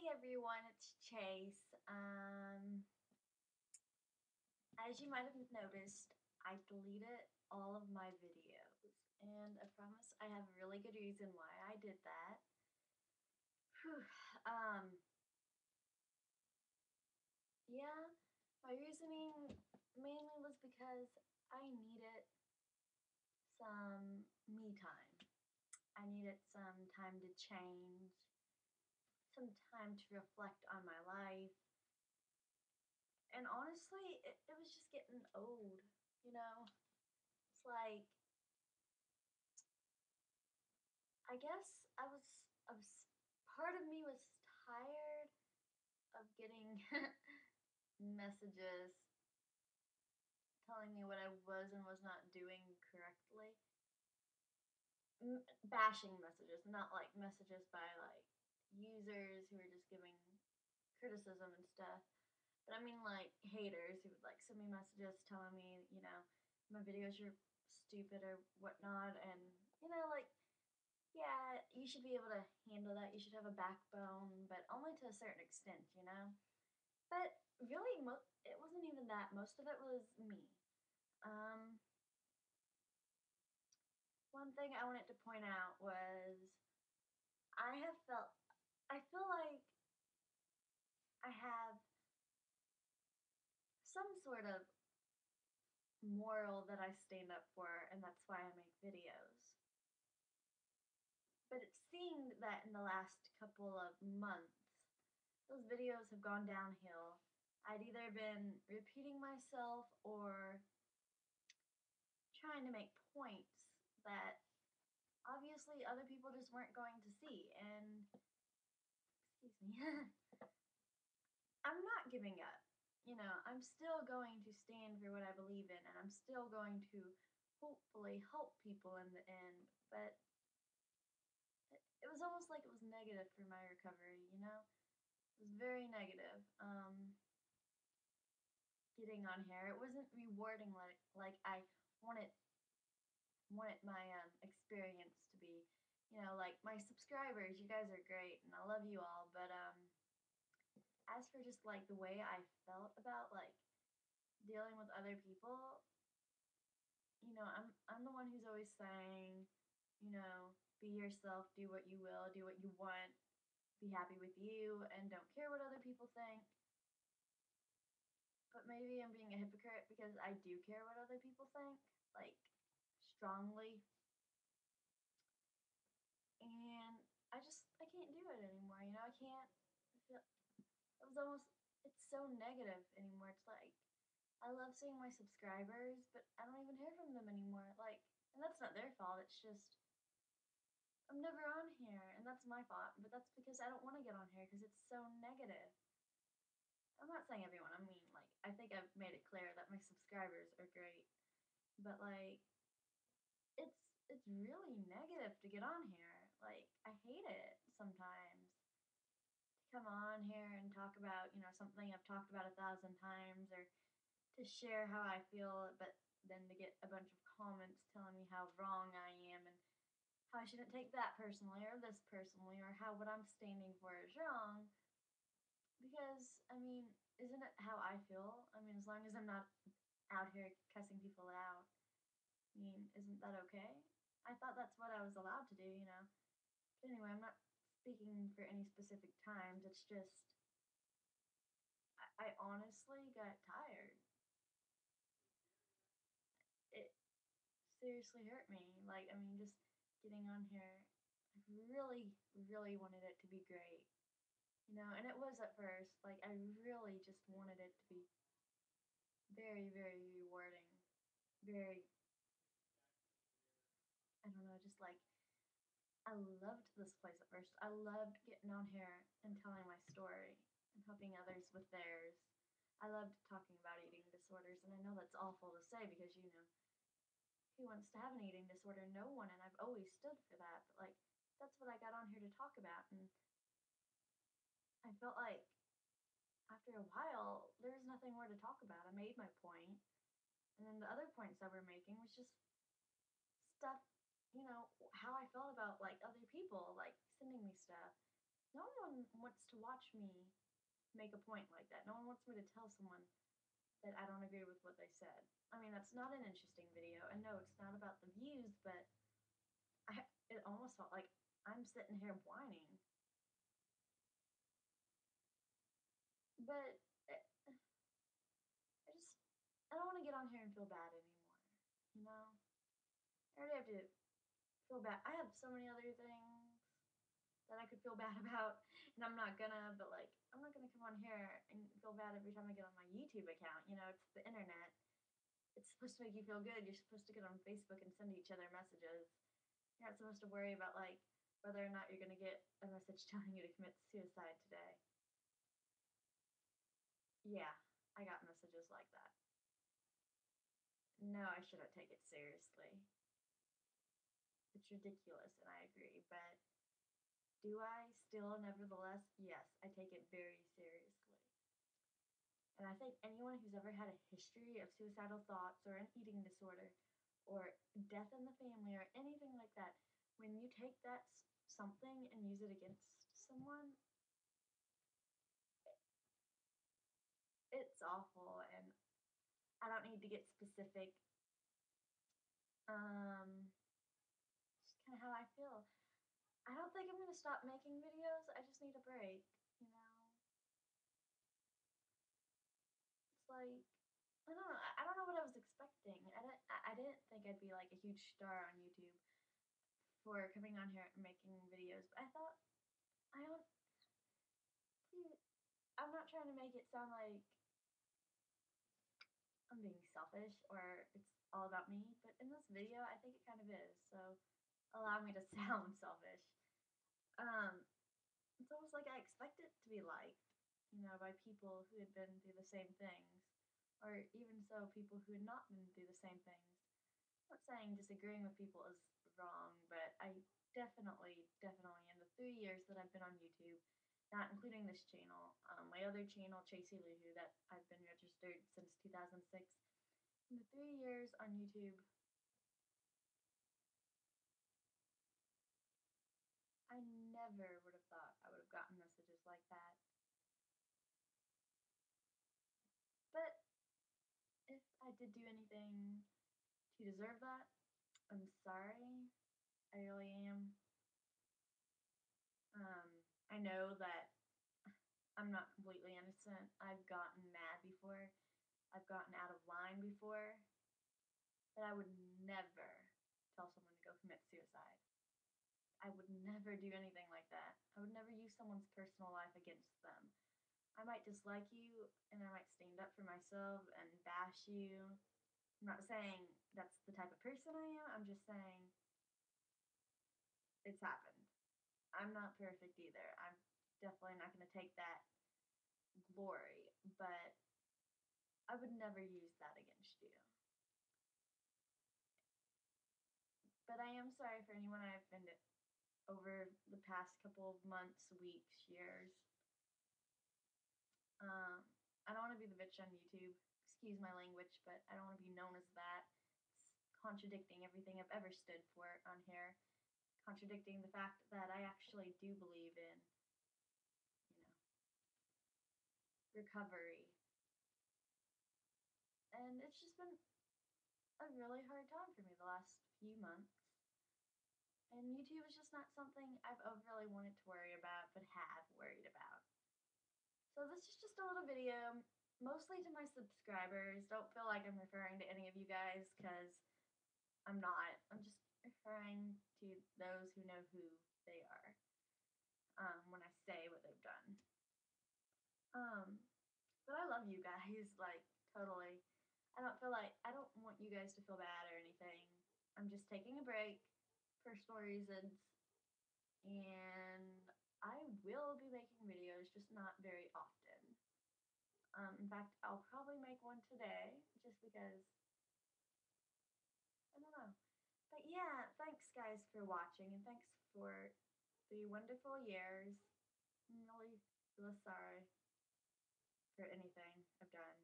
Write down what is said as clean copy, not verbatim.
Hey everyone, it's Chase. As you might have noticed, I deleted all of my videos, and I promise I have a really good reason why I did that. Whew. Um, yeah, my reasoning mainly was because I needed some me time. I needed some time to change, some time to reflect on my life, and honestly, it was just getting old, you know? It's like I guess I was part of me was tired of getting messages telling me what I was and was not doing correctly. Bashing messages, not like messages by like users who are just giving criticism and stuff. But I mean like haters who would like send me messages telling me, my videos are stupid or whatnot, and like, yeah, you should be able to handle that. You should have a backbone, but only to a certain extent. But really, it wasn't even that. Most of it was me. Um, One thing I wanted to point out was I have felt, I feel like I have some sort of moral that I stand up for, and that's why I make videos. But it seemed that in the last couple of months, those videos have gone downhill. I'd either been repeating myself or trying to make points that obviously other people just weren't going to see. And, excuse me, I'm not giving up. I'm still going to stand for what I believe in, and I'm still going to hopefully help people in the end. But it was almost like it was negative for my recovery. It was very negative. Getting on here, it wasn't rewarding like I wanted wanted my experience to be. Like my subscribers, you guys are great, and I love you all. But as for just like the way I felt about like dealing with other people, I'm the one who's always saying, be yourself, do what you will, do what you want, be happy with you, and don't care what other people think. But maybe I'm being a hypocrite because I do care what other people think, like strongly, and I can't do it anymore. I can't. I feel it was almost it's so negative anymore. It's like I love seeing my subscribers, but I don't even hear from them anymore. Like, and that's not their fault. It's just I'm never on here, and that's my fault. But that's because I don't want to get on here because it's so negative. I'm not saying everyone. I mean, like, I think I've made it clear that my subscribers are great, but like, it's really negative to get on here. Like, I hate it sometimes to come on here and talk about something I've talked about 1,000 times, or to share how I feel, but then to get a bunch of comments telling me how wrong I am and how I shouldn't take that personally or this personally, or how what I'm standing for is wrong. Because, I mean, isn't it how I feel? I mean, as long as I'm not out here cussing people out, I mean, isn't that okay? I thought that's what I was allowed to do. But anyway, I'm not speaking for any specific times. It's just, I honestly got tired. It seriously hurt me. Like, I mean, just getting on here, I really, really wanted it to be great. And it was at first. Like, I really just wanted it to be very, very rewarding. Very, I don't know, just like, I loved this place at first. I loved getting on here and telling my story and helping others with theirs. I loved talking about eating disorders, and I know that's awful to say because, who wants to have an eating disorder? No one, and I've always stood for that. But, like, that's what I got on here to talk about, and I felt like after a while, there was nothing more to talk about. I made my point, and then the other points that we're making was just stuff, how I felt about like other people, like sending me stuff. no one wants to watch me make a point like that. No one wants me to tell someone that I don't agree with what they said. I mean, that's not an interesting video, and no, it's not about the views, but it almost felt like I'm sitting here whining. But I don't want to get on here and feel bad anymore. You know, I already have to feel bad. I have so many other things that I could feel bad about, and I'm not gonna. But like, I'm not gonna come on here and feel bad every time I get on my YouTube account. You know, it's the internet. It's supposed to make you feel good. You're supposed to get on Facebook and send each other messages. You're not supposed to worry about like whether or not you're gonna get a message telling you to commit suicide today. Yeah, I got messages like that. No, I shouldn't take it seriously. It's ridiculous, and I agree. But do I still, nevertheless? Yes, I take it very seriously. And I think anyone who's ever had a history of suicidal thoughts or an eating disorder or death in the family or anything like that, when you take that something and use it against someone, it's awful. And I don't need to get specific. Just kind of how I feel. I don't think I'm gonna stop making videos. I just need a break. You know, it's like I don't know what I was expecting. I didn't think I'd be like a huge star on YouTube for coming on here and making videos. But I thought I don't. I'm not trying to make it sound like I'm being selfish or it's all about me. But in this video, I think it kind of is. So allow me to sound selfish. Um, it's almost like I expect it to be liked, you know, by people who had been through the same things, or even so, people who had not been through the same things. I'm not saying disagreeing with people is wrong, but I definitely, in the 3 years that I've been on YouTube, not including this channel, my other channel, Chasey Luhu, that I've been registered since 2006, in the 3 years on YouTube, I never would have thought I would have gotten messages like that. But if I did do anything to deserve that, I'm sorry. I really am. Um, I know that I'm not completely innocent. I've gotten mad before. I've gotten out of line before. But I would never tell someone to go commit suicide. I would never do anything like that. I would never use someone's personal life against them. I might dislike you and I might stand up for myself and bash you. I'm not saying that's the type of person I am. I'm just saying it's happened. I'm not perfect either. I'm definitely not going to take that glory, but I would never use that against you. But I am sorry for anyone I offended over the past couple of months, weeks, years. I don't want to be the bitch on YouTube. Excuse my language, but I don't want to be known as that. It's contradicting everything I've ever stood for on here. Contradicting the fact that I actually do believe in, you know, recovery. And it's just been a really hard time for me the last few months. And YouTube is just not something I've overly wanted to worry about, but have worried about. So this is just a little video, mostly to my subscribers. Don't feel like I'm referring to any of you guys, because I'm not. I'm just referring to those who know who they are when I say what they've done. But I love you guys, like, totally. I don't want you guys to feel bad or anything. I'm just taking a break, personal reasons, and I will be making videos, just not very often. In fact, I'll probably make one today, just because, I don't know. But yeah, thanks guys for watching, and thanks for the wonderful years. I'm really sorry for anything I've done.